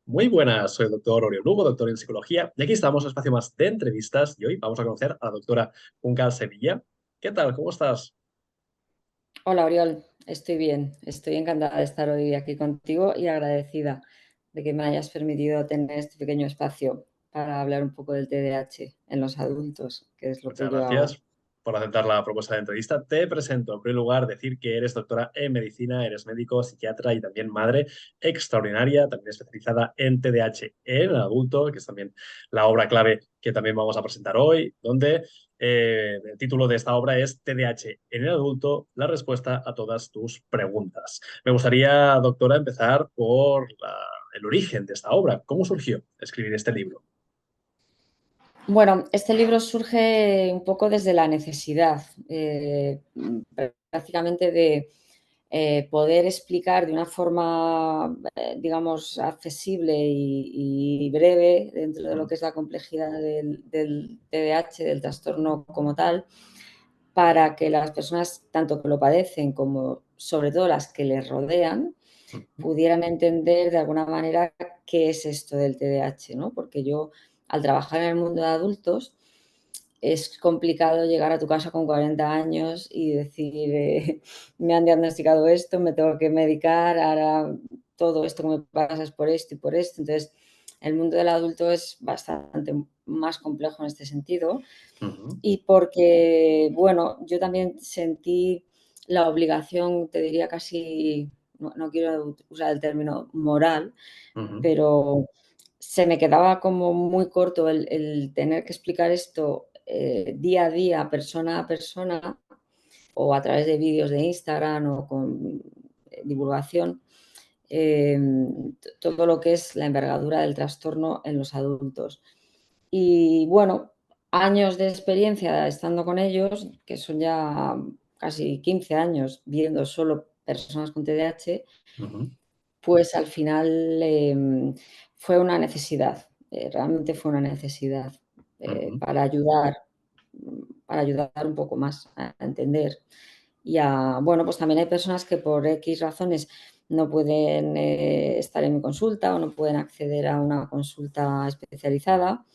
Muy buenas, soy el doctor Oriol Lugo, doctor en psicología, y aquí estamos, un espacio más de entrevistas, y hoy vamos a conocer a la doctora Juncal Sevilla. ¿Qué tal? ¿Cómo estás? Hola, Oriol, estoy bien, estoy encantada de estar hoy aquí contigo y agradecida de que me hayas permitido tener este pequeño espacio para hablar un poco del TDAH en los adultos, que es lo Muchas que yo hago. gracias por aceptar la propuesta de entrevista. Te presento, en primer lugar, decir que eres doctora en medicina, eres médico, psiquiatra y también madre extraordinaria, también especializada en TDAH en el adulto, que es también la obra clave que también vamos a presentar hoy, donde el título de esta obra es TDAH en el adulto, la respuesta a todas tus preguntas. Me gustaría, doctora, empezar por el origen de esta obra. ¿Cómo surgió escribir este libro? Bueno, este libro surge un poco desde la necesidad, prácticamente de poder explicar de una forma, digamos, accesible y breve dentro de lo Mm, que es la complejidad del TDAH, del trastorno como tal, para que las personas, tanto que lo padecen como sobre todo las que les rodean, mm, pudieran entender de alguna manera qué es esto del TDAH, ¿no? Porque yo, al trabajar en el mundo de adultos, es complicado llegar a tu casa con 40 años y decir, me han diagnosticado esto, me tengo que medicar, ahora todo esto que me pasa es por esto y por esto. Entonces, el mundo del adulto es bastante más complejo en este sentido mm, y porque, bueno, yo también sentí la obligación, te diría casi, no quiero usar el término moral, mm, pero se me quedaba como muy corto el tener que explicar esto día a día, persona a persona, o a través de vídeos de Instagram o con divulgación, eh, todo lo que es la envergadura del trastorno en los adultos. Y bueno, años de experiencia estando con ellos, que son ya casi 15 años viendo solo personas con TDAH, mm, pues al final fue una necesidad, realmente fue una necesidad mm, para ayudar un poco más a entender. Y a, bueno, pues también hay personas que por X razones no pueden estar en mi consulta o no pueden acceder a una consulta especializada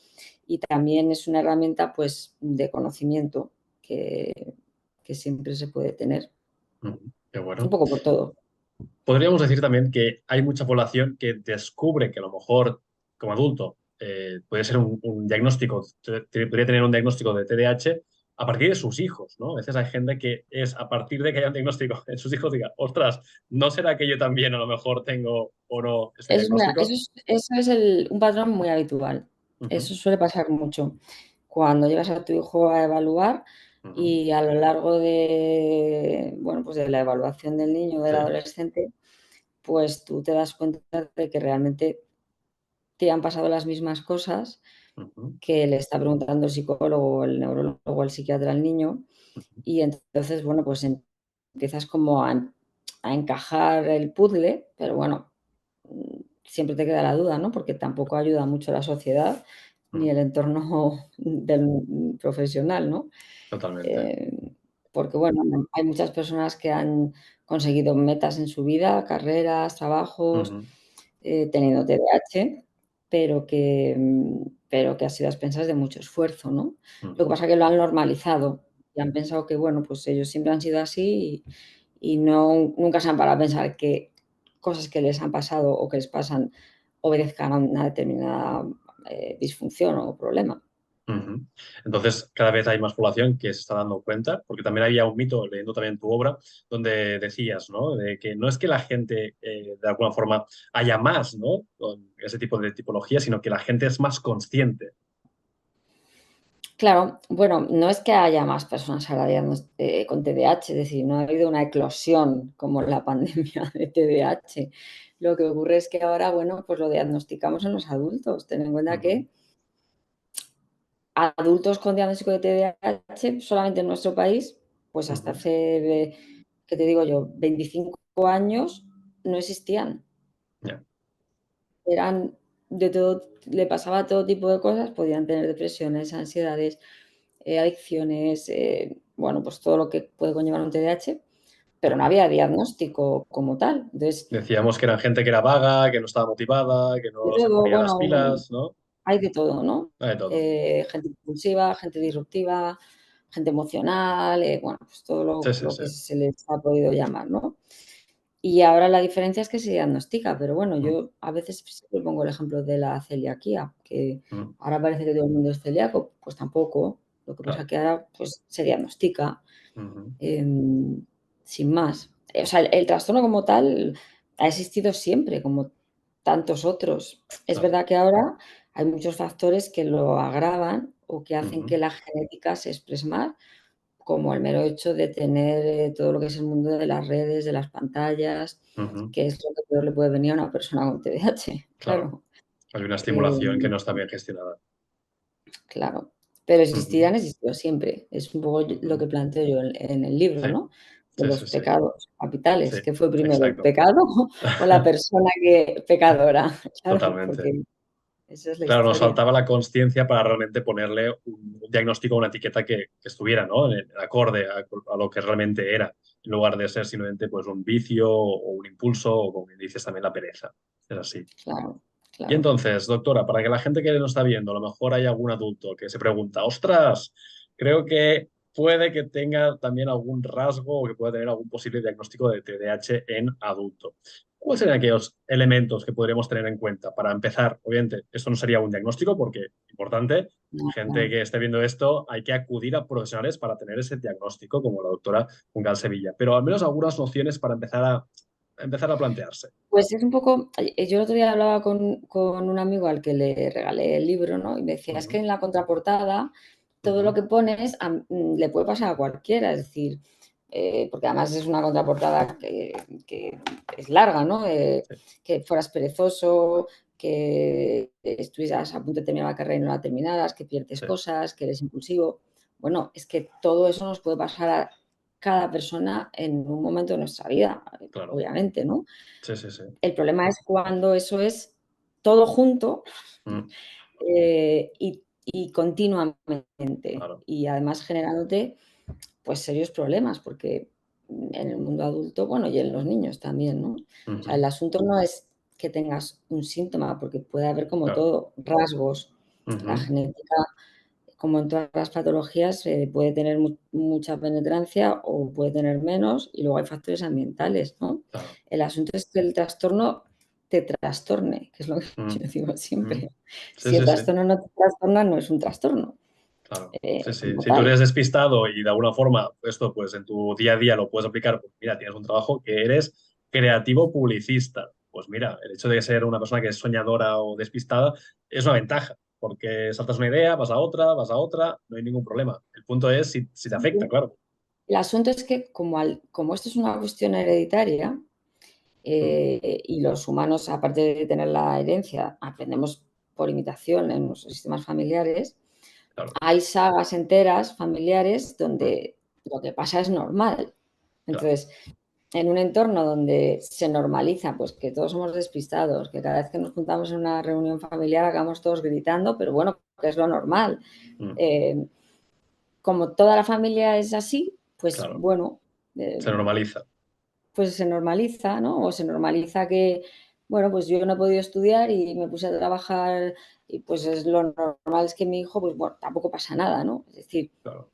y también es una herramienta pues de conocimiento que, que siempre se puede tener, Qué un bueno. poco por todo. Podríamos decir también que hay mucha población que descubre que a lo mejor como adulto puede ser un diagnóstico, podría tener un diagnóstico de TDAH a partir de sus hijos, ¿no? A veces hay gente que es a partir de que haya un diagnóstico en sus hijos diga, ostras, ¿no será que yo también a lo mejor tengo o no este diagnóstico? Eso es un patrón muy habitual. Ujú, Eso suele pasar mucho. Cuando llevas a tu hijo a evaluar ujú, y a lo largo de, bueno, pues de la evaluación del niño o del sí, adolescente, pues tú te das cuenta de que realmente te han pasado las mismas cosas ujú, que le está preguntando el psicólogo, el neurólogo o el psiquiatra al niño. Y entonces, bueno, pues empiezas como a encajar el puzzle, pero bueno, siempre te queda la duda, ¿no? Porque tampoco ayuda mucho la sociedad ni ujú, el entorno del profesional, ¿no? totalmente. Eh, porque, bueno, hay muchas personas que han conseguido metas en su vida, carreras, trabajos, Ujú, teniendo TDAH, pero que ha sido a expensas de mucho esfuerzo, ¿no? Lo que ujú. pasa es que lo han normalizado y han pensado que, bueno, pues ellos siempre han sido así y no nunca se han parado a pensar que cosas que les han pasado o que les pasan obedezcan a una determinada, disfunción o problema. Ujú. Entonces, cada vez hay más población que se está dando cuenta, porque también había un mito, leyendo también tu obra, donde decías, ¿no? De que no es que la gente, de alguna forma, haya más, ¿no? Con ese tipo de tipología, sino que la gente es más consciente. Claro, bueno, no es que haya más personas ahora con TDAH, es decir, no ha habido una eclosión como la pandemia de TDAH. Lo que ocurre es que ahora, bueno, pues lo diagnosticamos en los adultos. Ten en cuenta Ujú, que adultos con diagnóstico de TDAH solamente en nuestro país, pues hasta ujú, hace, ¿qué te digo yo?, 25 años no existían. ya, Eran de todo, le pasaba todo tipo de cosas, podían tener depresiones, ansiedades, adicciones, bueno, pues todo lo que puede conllevar un TDAH, pero no había diagnóstico como tal. Entonces, Decíamos que eran gente que era vaga, que no estaba motivada, que de no se todo, ponía las bueno, pilas, ¿no? hay de todo, ¿no? Hay de todo. Gente impulsiva, gente disruptiva, gente emocional, bueno, pues todo Sí, sí, lo sí. que se les ha podido llamar, ¿no? Y ahora la diferencia es que se diagnostica, pero bueno, Mm, yo a veces siempre pongo el ejemplo de la celiaquía, que mm, ahora parece que todo el mundo es celíaco, pues tampoco. Lo que pasa claro. que ahora pues se diagnostica, Ujú, em, sin más. O sea, el trastorno como tal ha existido siempre, como tantos otros. Es claro. verdad que ahora hay muchos factores que lo agravan o que hacen Ujú, que la genética se exprese más, como el mero hecho de tener todo lo que es el mundo de las redes, de las pantallas, ujú, que es lo que peor le puede venir a una persona con TDAH, claro. claro. Hay una estimulación que Em, no está bien gestionada. claro, pero existir Ujú, han existido siempre. Es un poco lo ujú. que planteo yo en el libro, Sí, ¿no? De sí, los sí, sí. pecados Sí, capitales. ¿Qué fue primero, el exacto. pecado o la persona que pecadora? Claro, Totalmente. porque esa es la Claro, nos historia. faltaba la consciencia para realmente ponerle un diagnóstico, una etiqueta que estuviera, ¿no? Acorde a lo que realmente era, en lugar de ser simplemente pues, un vicio o un impulso o, como bien dices, también la pereza. Es así. Claro, Y claro. entonces, doctora, para que la gente que nos está viendo, a lo mejor hay algún adulto que se pregunta, ostras, creo que puede que tenga también algún rasgo o que pueda tener algún posible diagnóstico de TDAH en adulto. ¿Cuáles serían aquellos elementos que podríamos tener en cuenta para empezar? Obviamente, esto no sería un diagnóstico porque, importante, No, gente claro. que esté viendo esto, hay que acudir a profesionales para tener ese diagnóstico, como la doctora Juncal Sevilla. Pero al menos algunas nociones para empezar a plantearse. Pues es un poco, yo el otro día hablaba con un amigo al que le regalé el libro, ¿no? Y me decía, es que Ujú, en la contraportada todo lo ujú, que pones le puede pasar a cualquiera, es decir, porque además es una contraportada que es larga, ¿no? sí, Que fueras perezoso, que estuvieras a punto de terminar la carrera y no la terminaras, que pierdes sí, cosas, que eres impulsivo. Bueno, es que todo eso nos puede pasar a cada persona en un momento de nuestra vida, claro. obviamente, ¿no? Sí, sí, sí. El problema es cuando eso es todo junto, Mm, y continuamente, claro. y además generándote, pues, serios problemas, porque en el mundo adulto, bueno, y en los niños también, ¿no? O sea, el Ujú, asunto no es que tengas un síntoma, porque puede haber, como claro. todo, rasgos. La Ujú, genética, como en todas las patologías, puede tener mucha penetrancia o puede tener menos, y luego hay factores ambientales, ¿no? claro. El asunto es que el trastorno te trastorne, que es lo que Mm, yo digo mm. siempre. Sí, Si el sí, sí. trastorno no te trastorna, no es un trastorno, Claro. Sí, sí. como Si tú tal. eres despistado y de alguna forma esto pues en tu día a día lo puedes aplicar, pues mira, tienes un trabajo que eres creativo publicista. Pues mira, el hecho de ser una persona que es soñadora o despistada es una ventaja, porque saltas una idea, vas a otra, no hay ningún problema. El punto es si te afecta, claro. El asunto es que como esto es una cuestión hereditaria, Mm, y los humanos, aparte de tener la herencia, aprendemos por imitación en nuestros sistemas familiares. claro. Hay sagas enteras familiares Mm, donde lo que pasa es normal. claro. Entonces, en un entorno donde se normaliza, pues que todos somos despistados, que cada vez que nos juntamos en una reunión familiar acabamos todos gritando, pero bueno, que es lo normal. Mm, Eh, como toda la familia es así, pues claro. bueno, Se normaliza. pues se normaliza, ¿no? O se normaliza que, bueno, pues yo no he podido estudiar y me puse a trabajar y pues es lo normal es que mi hijo, pues bueno, tampoco pasa nada, ¿no? Es decir, Claro.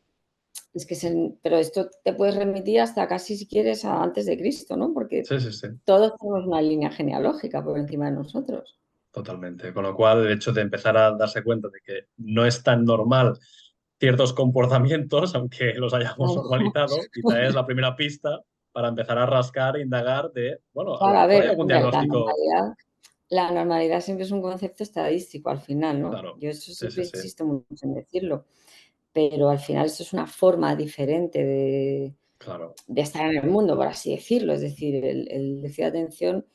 es que pero esto te puedes remitir hasta casi, si quieres, a antes de Cristo, ¿no? Porque Sí, sí, sí. todos tenemos una línea genealógica por encima de nosotros. Totalmente. Con lo cual, el hecho de empezar a darse cuenta de que no es tan normal ciertos comportamientos, aunque los hayamos Claro, normalizado, quizá es la primera pista para empezar a rascar, indagar de, bueno, a lo claro, a mejor hay ver, algún hombre, diagnóstico. la normalidad siempre es un concepto estadístico al final, ¿no? Claro, Yo eso sí, sí, siempre sí, insisto mucho en decirlo, pero al final eso es una forma diferente claro. de estar en el mundo, por así decirlo. Es decir, el déficit de atención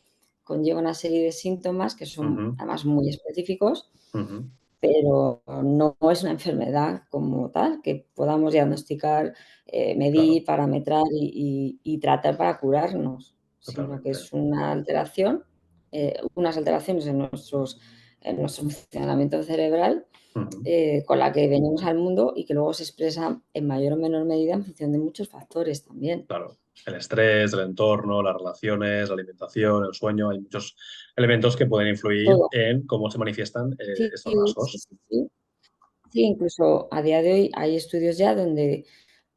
conlleva una serie de síntomas que son Ujú, además muy específicos, ujú, pero no es una enfermedad como tal que podamos diagnosticar, claro, medir, parametrar y tratar para curarnos, sino que totalmente. es una alteración, unas alteraciones en nuestro funcionamiento cerebral, Ujú, con la que venimos al mundo y que luego se expresa en mayor o menor medida en función de muchos factores también. claro. El estrés, el entorno, las relaciones, la alimentación, el sueño, hay muchos elementos que pueden influir todo. en cómo se manifiestan Sí, estos sí, sí, rasgos. sí, sí. Sí, incluso a día de hoy hay estudios ya donde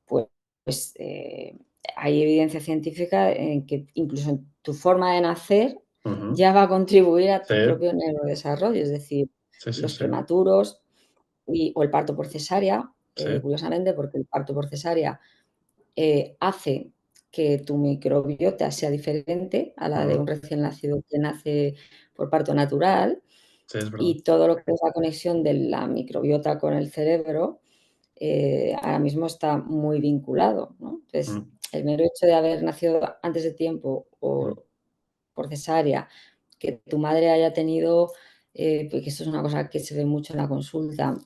pues, eh, hay evidencia científica en que incluso en tu forma de nacer Ujú. ya va a contribuir a Sí, tu propio neurodesarrollo, es decir, sí, sí, los sí. prematuros o el parto por cesárea, Sí. curiosamente, porque el parto por cesárea hace que tu microbiota sea diferente a la de un Ujú. recién nacido que nace por parto natural, Sí, es verdad. y todo lo que es la conexión de la microbiota con el cerebro, ahora mismo está muy vinculado, ¿no? Entonces, Mm, el mero hecho de haber nacido antes de tiempo mm, o por cesárea, que tu madre haya tenido, porque esto es una cosa que se ve mucho en la consulta,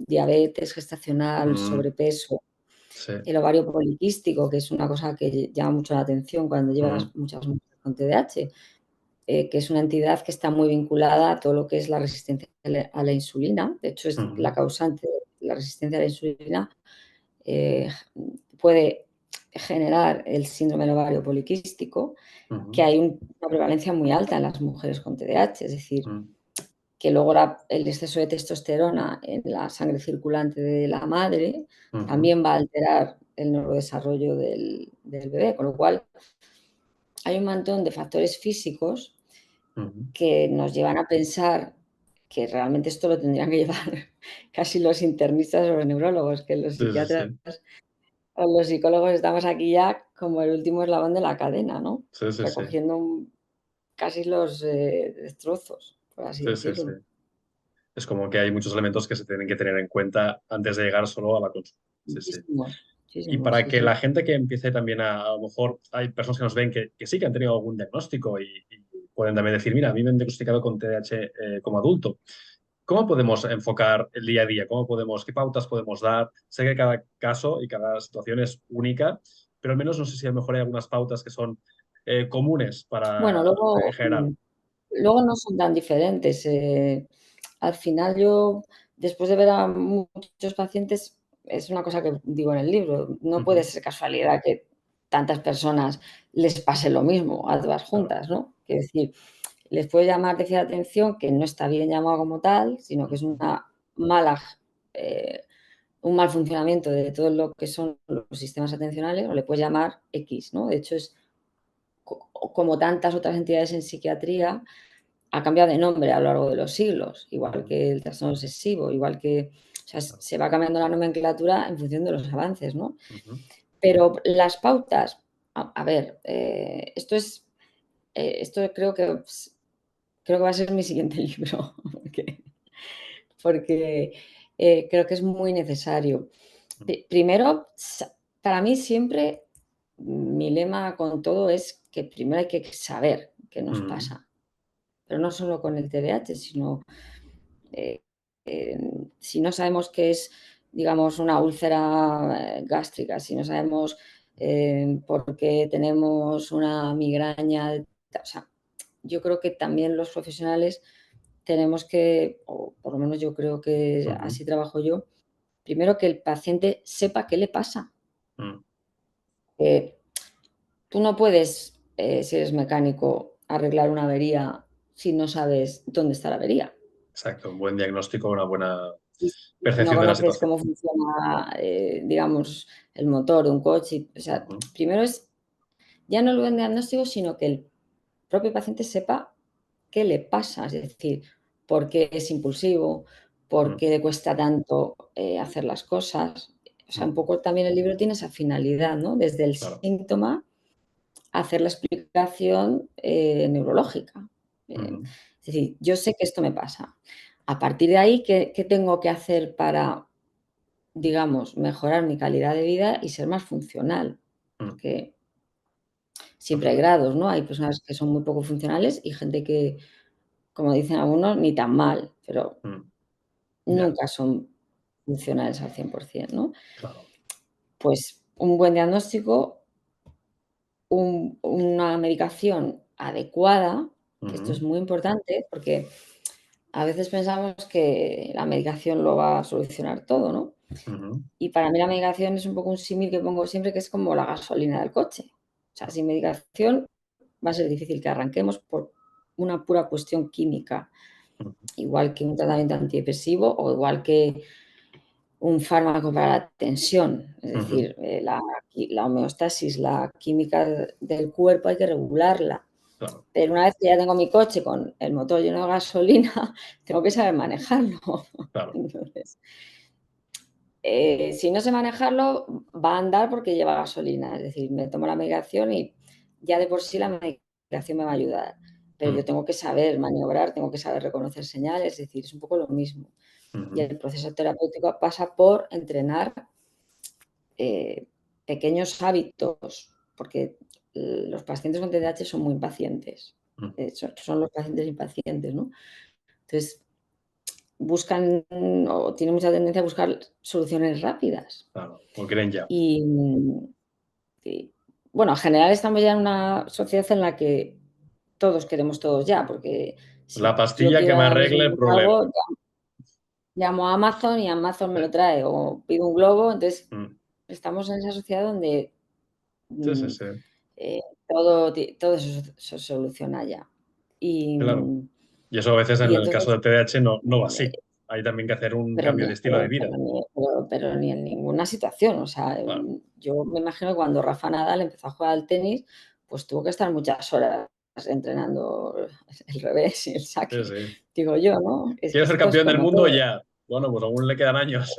diabetes gestacional, mm, sobrepeso, sí. el ovario poliquístico, que es una cosa que llama mucho la atención cuando Mm, llevas muchas mujeres con TDAH, que es una entidad que está muy vinculada a todo lo que es la resistencia a la insulina. De hecho, es la ujú, causante de la resistencia a la insulina, eh, puede generar el síndrome del ovario poliquístico, que ujú, hay una prevalencia muy alta en las mujeres con TDAH, es decir, mm, que luego el exceso de testosterona en la sangre circulante de la madre ujú, también va a alterar el neurodesarrollo del bebé, con lo cual hay un montón de factores físicos ujú. que nos llevan a pensar que realmente esto lo tendrían que llevar casi los internistas o los neurólogos, que los Sí, sí, psiquiatras sí. o los psicólogos estamos aquí ya como el último eslabón de la cadena, ¿no? Sí, sí, sí. Recogiendo casi los destrozos, por así Sí, sí, sí. decirlo. Es como que hay muchos elementos que se tienen que tener en cuenta antes de llegar solo a la consulta. Sí, sí. Muchísimos, Y muchísimos, para sí, que sí. la gente que empiece también a lo mejor hay personas que nos ven que sí que han tenido algún diagnóstico y pueden también decir, mira, a mí me han diagnosticado con TDAH como adulto. ¿Cómo podemos enfocar el día a día? ¿Cómo podemos, qué pautas podemos dar? Sé que cada caso y cada situación es única, pero al menos no sé si a lo mejor hay algunas pautas que son comunes Bueno, para en luego, general. luego no son tan diferentes. Al final yo, después de ver a muchos pacientes, es una cosa que digo en el libro, no puede Ujú, ser casualidad que tantas personas les pase lo mismo a todas claro. juntas, ¿no? Quiero decir, les puede llamar decir la atención que no está bien llamado como tal, sino que es Ujú, una mala, eh, un mal funcionamiento de todo lo que son los sistemas atencionales, o le puedes llamar X, ¿no? De hecho, es como tantas otras entidades en psiquiatría, ha cambiado de nombre a lo largo de los siglos, igual ujú, que el trastorno obsesivo, igual que, o sea, claro. se va cambiando la nomenclatura en función de los avances, ¿no? Ujú, Pero las pautas, a ver, esto creo que va a ser mi siguiente libro, porque creo que es muy necesario. ujú, Primero, para mí siempre mi lema con todo es que primero hay que saber qué nos ujú, pasa, pero no solo con el TDAH, sino eh, si no sabemos qué es, digamos, una úlcera gástrica, si no sabemos por qué tenemos una migraña, o sea, yo creo que también los profesionales tenemos que, o por lo menos yo creo que ujú, así trabajo yo, primero que el paciente sepa qué le pasa. ujú. Eh, Tú no puedes, si eres mecánico, arreglar una avería si no sabes dónde está la avería. Exacto, un buen diagnóstico, una buena Si no percepción de la conoces situación. cómo funciona, digamos, el motor de un coche, o sea, Ujú, primero es ya no el buen diagnóstico, sino que el propio paciente sepa qué le pasa, es decir, por qué es impulsivo, por ujú, qué le cuesta tanto, hacer las cosas. O sea, un ujú, poco también el libro tiene esa finalidad, ¿no? Desde el claro. síntoma, hacer la explicación, neurológica. Ujú, Es decir, yo sé que esto me pasa. A partir de ahí, ¿qué tengo que hacer para, digamos, mejorar mi calidad de vida y ser más funcional? ujú, Porque siempre hay totalmente. grados, ¿no? Hay personas que son muy poco funcionales y gente que, como dicen algunos, ni tan mal, pero Ujú, ya, nunca son funcionales al 100%, ¿no? claro. Pues un buen diagnóstico, una medicación adecuada, que esto es Ujú, muy importante, porque a veces pensamos que la medicación lo va a solucionar todo, ¿no? Ujú. Y para mí la medicación es un poco un símil que pongo siempre, que es como la gasolina del coche. O sea, sin medicación va a ser difícil que arranquemos por una pura cuestión química, Ujú. igual que un tratamiento antidepresivo o igual que un fármaco para la tensión. Es Ujú. decir, la homeostasis, la química del cuerpo hay que regularla. Claro, Pero una vez que ya tengo mi coche con el motor lleno de gasolina, tengo que saber manejarlo. claro. Entonces, si no sé manejarlo, va a andar porque lleva gasolina. Es decir, me tomo la medicación y ya de por sí la medicación me va a ayudar. Pero yo Mm. tengo que saber maniobrar, tengo que saber reconocer señales, es decir, es un poco lo mismo. Y Ujú. el proceso terapéutico pasa por entrenar pequeños hábitos, porque los pacientes con TDAH son muy impacientes. Mm. Son los pacientes impacientes, ¿no? Entonces, buscan o tienen mucha tendencia a buscar soluciones rápidas. Claro, lo quieren ya. Y, y, bueno, en general estamos ya en una sociedad en la que todos queremos todos ya, porque La si yo pastilla que quiero me ahora arregle el mismo problema. algo, llamo a Amazon y Amazon me Sí. lo trae, o pido un globo. Entonces, Mm. estamos en esa sociedad donde Sí, sí, mm, sí. todo eso se soluciona ya. Y, Claro. Y eso a veces en y el caso entonces, del TDAH no va así. Hay también que hacer un pero cambio ni, de estilo de vida. pero ni en ninguna situación. O sea, Claro. yo me imagino que cuando Rafa Nadal empezó a jugar al tenis, pues tuvo que estar muchas horas entrenando el revés y el Sí, saque. sí. Digo yo, ¿no? Es que ¿Quieres ser esto es campeón del como mundo? todo. Ya. Bueno, pues aún le quedan años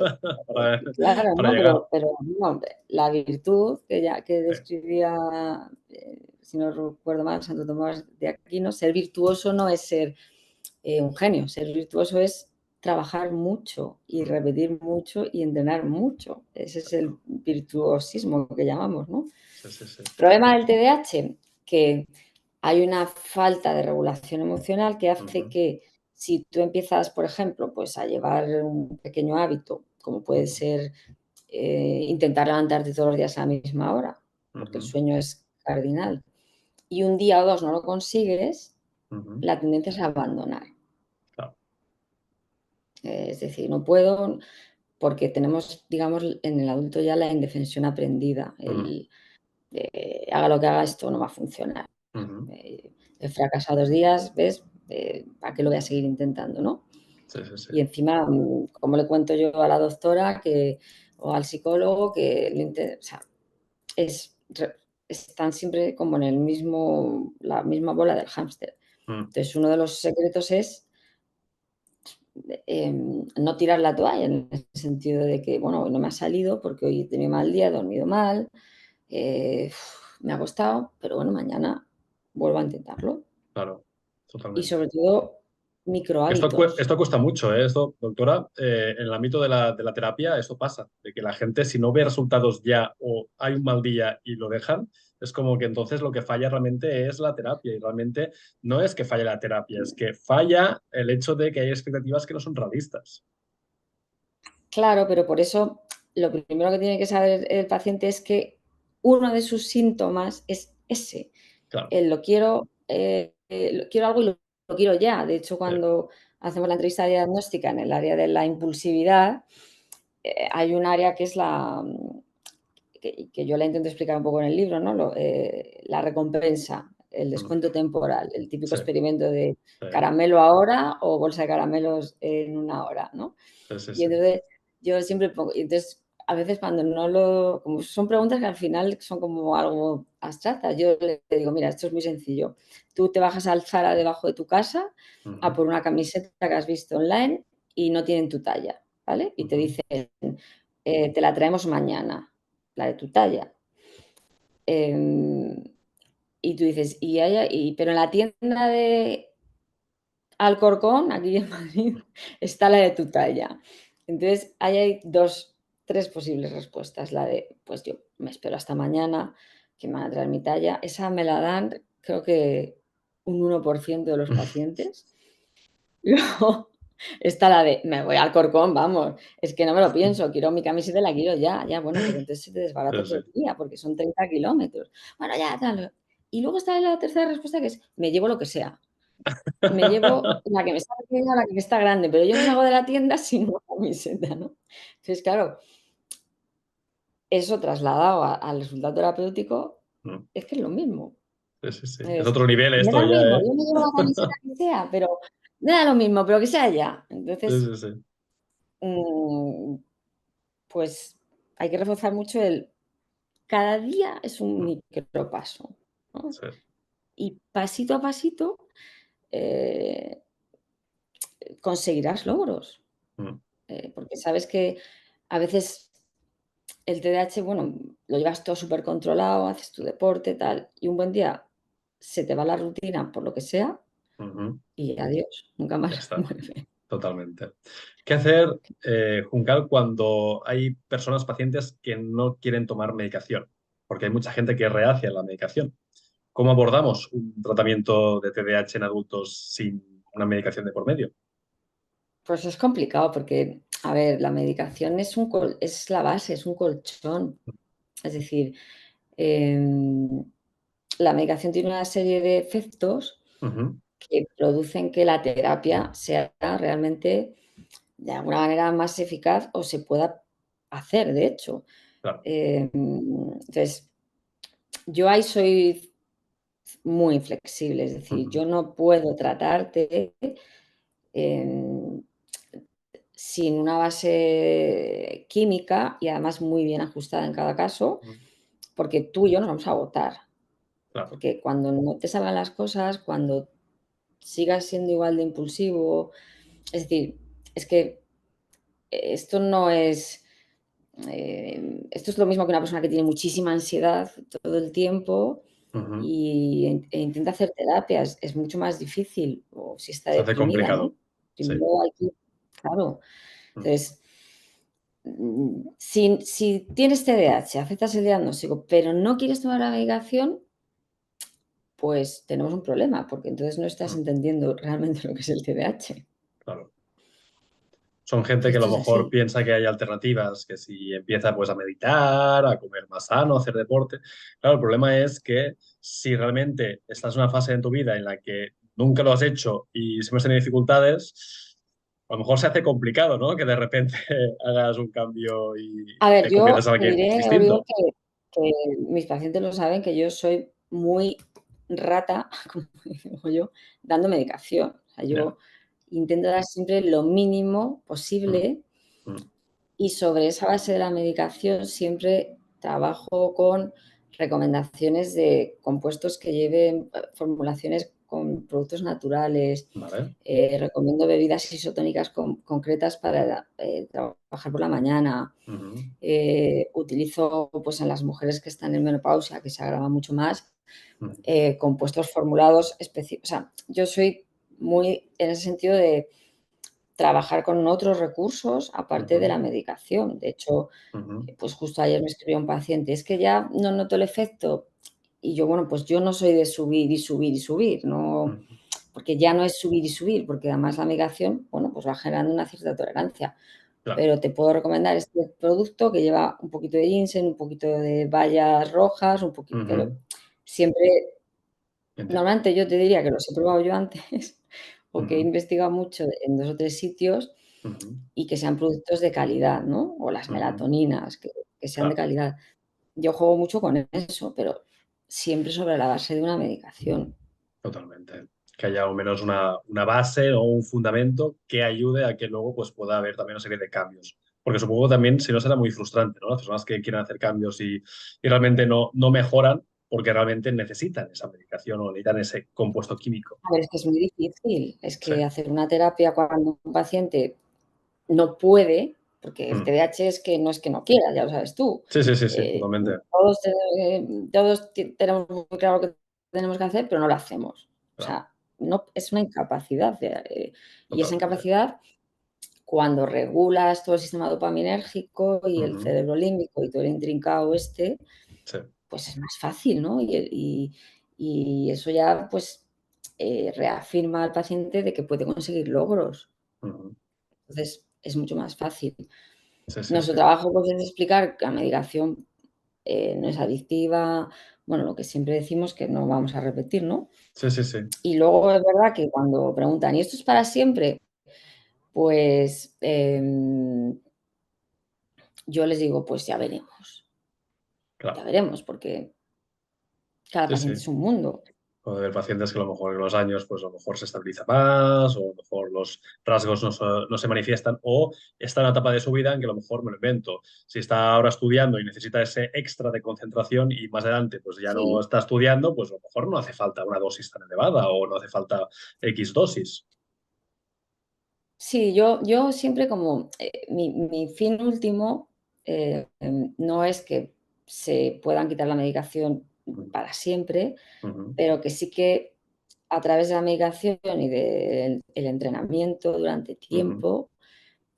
Claro, para ¿no? llegar. Pero no, la virtud que Sí. describía, si no recuerdo mal, Santo Tomás de Aquino, ser virtuoso no es ser un genio, ser virtuoso es trabajar mucho y Mm. repetir mucho y entrenar mucho. Ese es el Exacto. virtuosismo que llamamos, ¿no? Sí, sí, sí. Problema del TDAH, que hay una falta de regulación emocional que hace Ujú. que si tú empiezas, por ejemplo, pues a llevar un pequeño hábito, como puede Ujú. ser intentar levantarte todos los días a la misma hora, porque el Ujú. sueño es cardinal, y un día o dos no lo consigues, Ujú. la tendencia es a abandonar. Claro. Es decir, no puedo, porque tenemos, digamos, en el adulto ya la indefensión aprendida. Mm. Haga lo que haga, esto no va a funcionar. Ujú. He fracasado 2 días, ¿ves? ¿Para qué lo voy a seguir intentando, no? Sí, sí, sí. Y encima, ¿cómo le cuento yo a la doctora o al psicólogo que o sea, es, están siempre como en la misma bola del hámster? Mm. Entonces, uno de los secretos es no tirar la toalla, en el sentido de que, bueno, hoy no me ha salido porque hoy he tenido mal día, he dormido mal, eh, me ha costado, pero bueno, mañana vuelvo a intentarlo. Claro. Y Totalmente. sobre todo, micro hábitos. Esto cuesta mucho, ¿eh? Esto, doctora, en el ámbito de la terapia, esto pasa, de que la gente si no ve resultados ya o hay un mal día y lo dejan, es como que entonces lo que falla realmente es la terapia y realmente no es que falle la terapia, es que falla el hecho de que hay expectativas que no son realistas. Claro, pero por eso lo primero que tiene que saber el paciente es que uno de sus síntomas es ese. Claro, Lo quiero algo y lo quiero ya. De hecho, sí, cuando hacemos la entrevista diagnóstica en el área de la impulsividad, hay un área que es que yo la intento explicar un poco en el libro, ¿no? La recompensa, el mm, descuento temporal, el típico sí, experimento de sí, caramelo ahora o bolsa de caramelos en una hora, ¿no? sí, sí, Y sí. entonces yo siempre pongo, y entonces a veces cuando no lo, como son preguntas que al final son como algo abstractas, yo le digo, mira, esto es muy sencillo. Tú te bajas al Zara debajo de tu casa a Ujú. por una camiseta que has visto online y no tienen tu talla, ¿vale? Y te Ujú. dicen, te la traemos mañana, la de tu talla. Em, y tú dices, pero en la tienda de Alcorcón, aquí en Madrid, está la de tu talla. Entonces, ahí hay 2, 3 posibles respuestas. La de, pues yo me espero hasta mañana, que me van a traer mi talla. Esa me la dan, creo que un 1% de los pacientes. Luego está la de, me voy a Alcorcón, vamos, es que no me lo pienso, quiero mi camiseta y la quiero ya, ya, bueno, pero entonces se te desbarata Sí, sí. todo el día, porque son 30 kilómetros. Bueno, ya, tal. Y luego está la tercera respuesta, que es, me llevo lo que sea. me llevo la que me está pequeña o la que me está grande, pero yo no salgo de la tienda sin una camiseta, ¿no? Entonces, claro, eso trasladado al resultado terapéutico Mm, es que es lo mismo. sí, sí, sí. Es Es otro nivel me esto da lo ya, mismo, ¿eh? yo me llevo la camiseta que sea, pero me da lo mismo, pero que sea ya. Sí, Entonces, sí, sí. mm, pues hay que reforzar mucho el cada día es un Mm, micropaso, ¿no? sí. Y pasito a pasito, eh, conseguirás logros, Mm, porque sabes que a veces el TDAH, bueno, lo llevas todo súper controlado, haces tu deporte, tal, y un buen día se te va la rutina por lo que sea ujú. y adiós, nunca Ya más está. vuelve. Totalmente. ¿Qué hacer, Juncal, cuando hay personas pacientes que no quieren tomar medicación? Porque hay mucha gente que es reacia a la medicación. ¿Cómo abordamos un tratamiento de TDAH en adultos sin una medicación de por medio? Pues es complicado porque, a ver, la medicación es la base, es un colchón. Es decir, em, la medicación tiene una serie de efectos Ujú, que producen que la terapia sea realmente, de alguna manera, más eficaz o se pueda hacer, de hecho. claro. Entonces, yo ahí soy muy flexible, es decir, Ujú, yo no puedo tratarte, em, sin una base química y además muy bien ajustada en cada caso, ujú, porque tú y yo nos vamos a agotar. claro. Porque cuando no te salgan las cosas, cuando sigas siendo igual de impulsivo, es decir, es que esto no es, esto es lo mismo que una persona que tiene muchísima ansiedad todo el tiempo Ujú. e intenta hacer terapias, es mucho más difícil, o si está Se hace deprimida, complicado. ¿no? Sí. Primero hay que, claro, Mm, entonces, si tienes TDAH, aceptas el diagnóstico, pero no quieres tomar la medicación, pues tenemos un problema, porque entonces no estás mm, entendiendo realmente lo que es el TDAH. claro. Son gente que a lo Esto es mejor así. piensa que hay alternativas, que si empieza pues a meditar, a comer más sano, a hacer deporte. Claro, el problema es que si realmente estás en una fase en tu vida en la que nunca lo has hecho y siempre has tenido dificultades, a lo mejor se hace complicado, ¿no? Que de repente hagas un cambio A y ver, te conviertas yo en te alguien diré, Oriol, distinto. que mis pacientes lo saben, que yo soy muy rata, como digo yo, dando medicación. O sea, Ya. yo intento dar siempre lo mínimo Mm, posible mm, y sobre esa base de la medicación siempre trabajo con recomendaciones de compuestos que lleven formulaciones con productos naturales. vale. Recomiendo bebidas isotónicas concretas para trabajar por la mañana. Ujú, Utilizo, pues, en las mujeres que están en menopausia, que se agrava mucho más, ujú, compuestos formulados específicos. O sea, yo soy muy en ese sentido de trabajar con otros recursos aparte de ujú, la medicación. De hecho, ujú, pues justo ayer me escribió un paciente, es que ya no noto el efecto. Y yo, bueno, pues yo no soy de subir y subir y subir, no, ujú. porque ya no es subir y subir, porque además la medicación, bueno, pues va generando una cierta tolerancia. Claro. Pero te puedo recomendar este producto que lleva un poquito de ginseng, un poquito de bayas rojas, un poquito, pero Ujú, siempre, entiendo. normalmente yo te diría que los he probado yo antes o que he Ujú, investigado mucho en 2 o 3 sitios ujú, y que sean productos de calidad, ¿no? O las ujú. melatoninas, que sean de Claro. calidad. Yo juego mucho con eso, pero siempre sobre la base de una medicación. Totalmente. Que haya al menos una base o un fundamento que ayude a que luego pues, pueda haber también una serie de cambios. Porque supongo también, si no, será muy frustrante, ¿no? Las personas que quieren hacer cambios y realmente no mejoran porque realmente necesitan esa medicación o necesitan ese compuesto químico. A ver, es que es muy difícil, es Sí. que hacer una terapia cuando un paciente no puede, porque el Mm. TDAH es que no quiera, ya lo sabes tú. Sí, sí, sí, sí, Eh, totalmente. todos tenemos muy claro lo que tenemos que hacer, pero no lo hacemos. O Claro, sea, no, es una incapacidad, y esa totalmente. incapacidad, cuando regulas todo el sistema dopaminérgico y el Ujú. cerebro límbico y todo el intrincado este, Sí. pues es más fácil, ¿no? Y eso ya, pues, reafirma al paciente de que puede conseguir logros. Ujú. Entonces, es mucho más fácil. Sí, sí, Nuestro sí. trabajo, pues, es explicar que la medicación, no es adictiva, bueno, lo que siempre decimos que no vamos a repetir, ¿no? Sí, sí, sí. Y luego es verdad que cuando preguntan, ¿y esto es para siempre? Pues yo les digo, pues ya Claro. veremos, porque cada Sí, paciente sí. es un mundo. Puede haber pacientes que a lo mejor en los años, pues a lo mejor se estabiliza más, o a lo mejor los rasgos no se manifiestan, o está en una etapa de su vida en que a lo mejor me lo invento. Si está ahora estudiando y necesita ese extra de concentración y más adelante pues ya no Sí, está estudiando, pues a lo mejor no hace falta una dosis tan elevada o no hace falta X dosis. sí, yo siempre como mi fin último no es que se puedan quitar la medicación Ujú, para siempre, ujú, pero que sí que a través de la medicación y del el entrenamiento durante ujú, tiempo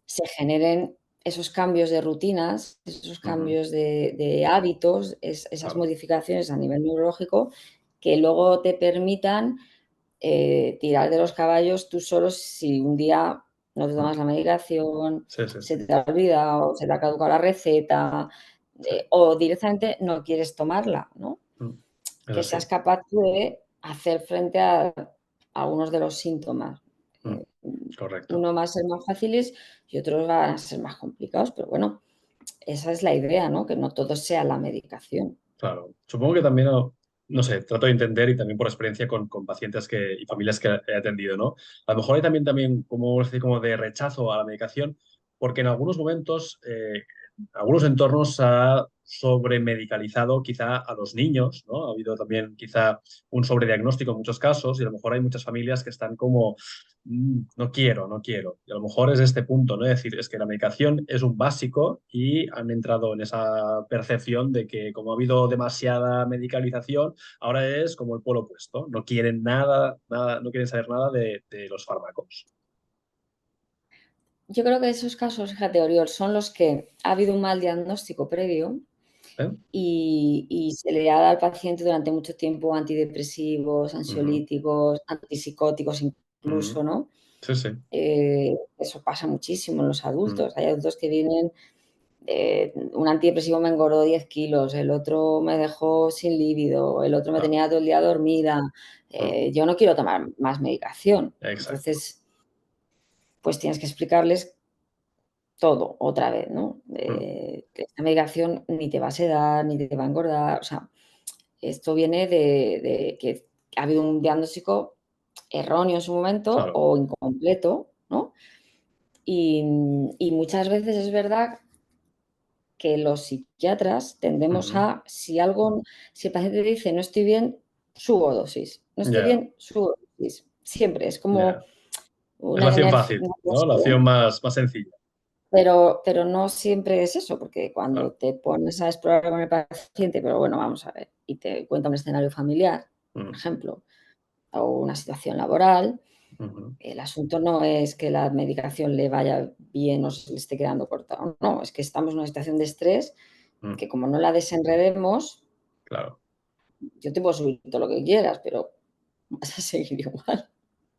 se generen esos cambios de rutinas, esos ujú. cambios de hábitos, esas Claro. modificaciones a nivel neurológico que luego te permitan tirar de los caballos tú solo si un día no te Mm. tomas la medicación, Sí, sí, sí. se te ha olvidado, se te ha caducado la receta, Sí. o directamente no quieres tomarla, ¿no? Mm. Es Que así. seas capaz tú de hacer frente a algunos de los síntomas. Mm. Eh, Correcto. uno va a ser más fáciles y otros van a ser más complicados, pero bueno, esa es la idea, ¿no? Que no todo sea la medicación. Claro, supongo que también, no sé, trato de entender y también por experiencia con pacientes y familias que he atendido, ¿no? A lo mejor hay también como, como de rechazo a la medicación, porque en algunos momentos, algunos entornos se ha sobremedicalizado quizá a los niños, ¿no? Ha habido también quizá un sobrediagnóstico en muchos casos y a lo mejor hay muchas familias que están como, no quiero, no quiero. Y a lo mejor es este punto, ¿no? Es decir, es que la medicación es un básico y han entrado en esa percepción de que como ha habido demasiada medicalización, ahora es como el polo opuesto. No quieren nada, nada, no quieren saber nada de los fármacos. Yo creo que esos casos, fíjate, Oriol, son los que ha habido un mal diagnóstico previo ¿Eh? y se le ha dado al paciente durante mucho tiempo antidepresivos, Ujú, ansiolíticos, antipsicóticos incluso, ujú. ¿no? Sí, sí. Eso pasa muchísimo en los Mm. adultos. Hay adultos que vienen, un antidepresivo me engordó 10 kilos, el otro me dejó sin líbido, el otro me Claro. tenía todo el día dormida, Mm. yo no quiero tomar más medicación. Exacto. Entonces, pues tienes que explicarles todo otra vez, ¿no? Mm. Que esta medicación ni te va a sedar, ni te va a engordar, o sea, esto viene de que ha habido un diagnóstico erróneo en su momento Claro. o incompleto, ¿no? Y muchas veces es verdad que los psiquiatras tendemos Ujú. a, si el paciente dice: "No estoy bien", subo dosis, no estoy Ya, bien, subo dosis. Siempre, es como ya. Es la una opción energía, fácil, ¿no? La opción más sencilla. pero no siempre es eso, porque cuando Claro. te pones a explorar con el paciente, pero bueno, vamos a ver, y te cuenta un escenario familiar, por Mm. ejemplo, o una situación laboral, Ujú. el asunto no es que la medicación le vaya bien o se le esté quedando corta, no, es que estamos en una situación de estrés Mm. que como no la desenredemos, Claro. yo te puedo subir todo lo que quieras, pero vas a seguir igual.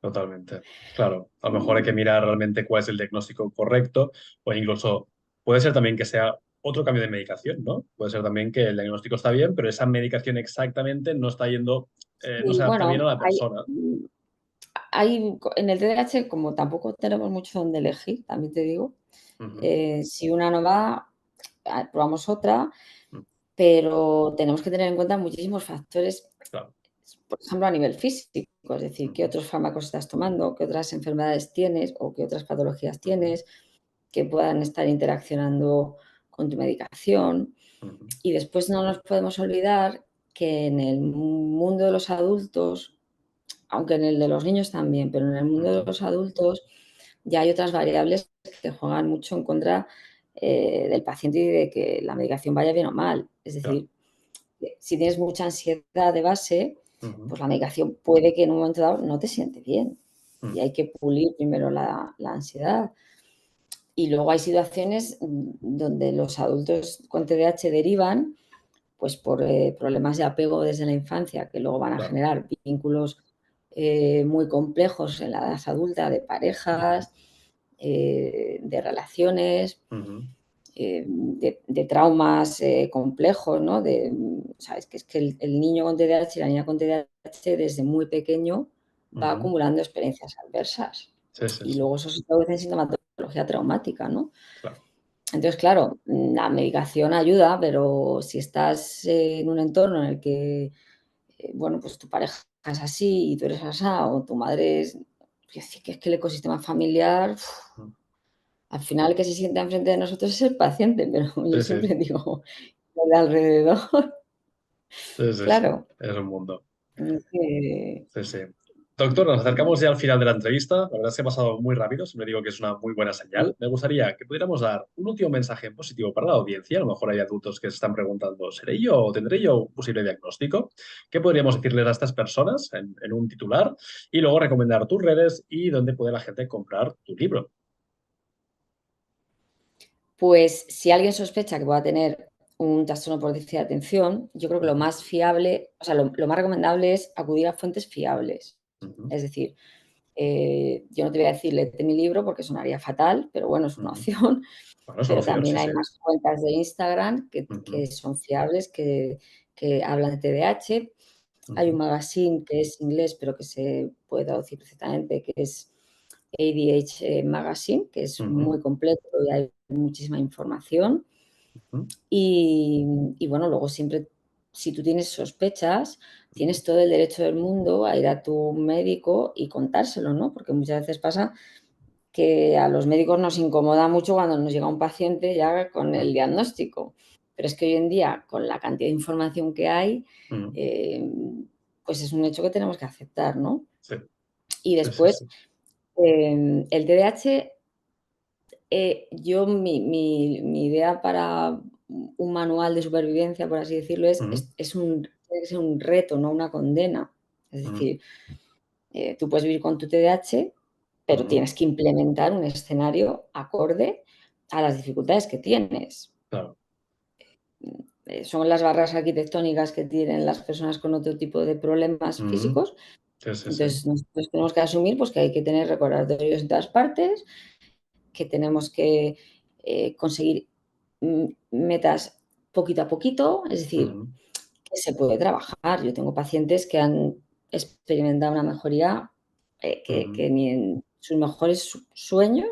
Totalmente. Claro, a lo mejor hay que Mm, mirar realmente cuál es el diagnóstico correcto o incluso puede ser también que sea otro cambio de medicación, ¿no? Puede ser también que el diagnóstico está bien, pero esa medicación exactamente no está yendo, no se y adapta bien a bueno, la persona. en el TDAH, como tampoco tenemos mucho donde elegir, también te digo, Ujú, si una no va, probamos otra, mm, pero tenemos que tener en cuenta muchísimos factores, claro. por ejemplo, a nivel físico, es decir, qué Ujú, otros fármacos estás tomando, qué otras enfermedades tienes o qué otras patologías ujú, tienes que puedan estar interaccionando con tu medicación. ujú, Y después no nos podemos olvidar que en el mundo de los adultos, aunque en el de los niños también, pero en el mundo de ujú, los adultos ya hay otras variables que juegan mucho en contra del paciente y de que la medicación vaya bien o mal. Es claro. decir, si tienes mucha ansiedad de base, Ujú, pues la medicación puede que en un momento dado no te siente bien. mm, Y hay que pulir primero la ansiedad. Y luego hay situaciones donde los adultos con TDAH derivan pues por problemas de apego desde la infancia, que luego van a claro. generar vínculos muy complejos en la edad adulta, de parejas, de relaciones. Ujú, de traumas complejos, ¿no? ¿Sabes? Que es que el niño con TDAH y la niña con TDAH desde muy pequeño va Ujú. acumulando experiencias adversas Sí, sí, y sí. luego eso se traduce en sintomatología traumática, ¿no? Claro. Entonces, claro, la medicación ayuda, pero si estás en un entorno en el que, bueno, pues tu pareja es así y tú eres asá, o tu madre es, que es que el ecosistema familiar, Mm. al final el que se sienta enfrente de nosotros es el paciente, pero yo Sí, sí. siempre digo, lo de alrededor, Sí, sí, sí. claro, Es un mundo. es que Sí, sí. Doctor, nos acercamos ya al final de la entrevista. La verdad es que ha pasado muy rápido. Siempre digo que es una muy buena señal. Me gustaría que pudiéramos dar un último mensaje positivo para la audiencia. A lo mejor hay adultos que se están preguntando, ¿seré yo o tendré yo un posible diagnóstico? ¿Qué podríamos decirles a estas personas en un titular? Y luego recomendar tus redes y dónde puede la gente comprar tu libro. pues si alguien sospecha que pueda tener un trastorno por déficit de atención, yo creo que lo Ujú, más fiable, o sea, lo más recomendable es acudir a fuentes fiables. ujú, Es decir, yo no te voy a decir léete mi libro porque sonaría fatal, pero bueno, es una ujú. opción. Bueno, es una Pero opción, también sí, hay sí. más cuentas de Instagram Ujú, que son fiables, que hablan de TDAH. Hay un ujú, magazine que es inglés, pero que se puede traducir perfectamente, que es ADH Magazine, que es ujú, muy completo y hay muchísima información. ujú, Y bueno, luego siempre, si tú tienes sospechas, ujú. tienes todo el derecho del mundo a ir a tu médico y contárselo, ¿no? Porque muchas veces pasa que a los médicos nos incomoda mucho cuando nos llega un paciente ya con el Ujú, diagnóstico. Pero es que hoy en día, con la cantidad de información que hay, ujú. eh, pues es un hecho que tenemos que aceptar, ¿no? Sí, Y sí, sí, después, sí. el TDAH, yo mi idea para un manual de supervivencia, por así decirlo, Ujú, tiene que ser un reto, no una condena. Es ujú, decir, tú puedes vivir con tu TDAH, pero ujú. tienes que implementar un escenario acorde a las dificultades que tienes. Claro. Son las barreras arquitectónicas que tienen las personas con otro tipo de problemas Ujú. físicos. Sí, sí, sí. Entonces, nosotros tenemos que asumir, pues, que hay que tener recordatorios en todas partes, que tenemos que, conseguir, metas poquito a poquito, es decir, Ujú. que se puede trabajar. Yo tengo pacientes que han experimentado una mejoría, Ujú. que ni en sus mejores sueños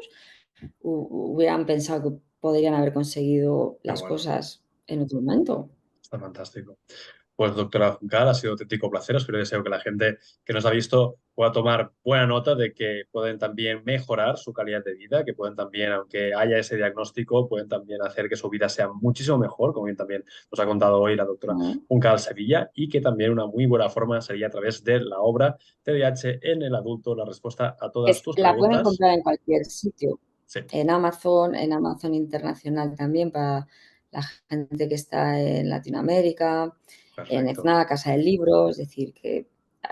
hubieran pensado que podrían haber conseguido Qué las bueno, cosas en otro momento. está fantástico. Pues doctora Juncal, ha sido un auténtico placer. Espero y deseo que la gente que nos ha visto pueda tomar buena nota de que pueden también mejorar su calidad de vida, que pueden también, aunque haya ese diagnóstico, pueden también hacer que su vida sea muchísimo mejor, como bien también nos ha contado hoy la doctora Mm. Juncal Sevilla, y que también una muy buena forma sería a través de la obra TDAH en el adulto, la respuesta a todas tus La pueden preguntas. encontrar en cualquier sitio, Sí, En Amazon Internacional también para la gente que está en Latinoamérica, en perfecto. FNAC, Casa del Libro, es decir, que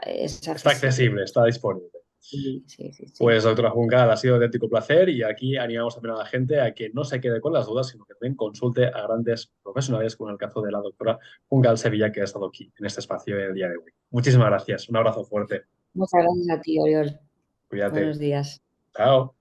es Está accesible. accesible, está disponible. Sí, sí, sí, sí. Pues, doctora Juncal, ha sido de auténtico placer y aquí animamos también a la gente a que no se quede con las dudas, sino que también consulte a grandes profesionales, como en el caso de la doctora Juncal Sevilla, que ha estado aquí en este espacio el día de hoy. Muchísimas gracias. Un abrazo fuerte. Muchas gracias a ti, Oriol. Cuídate. Buenos días. Chao.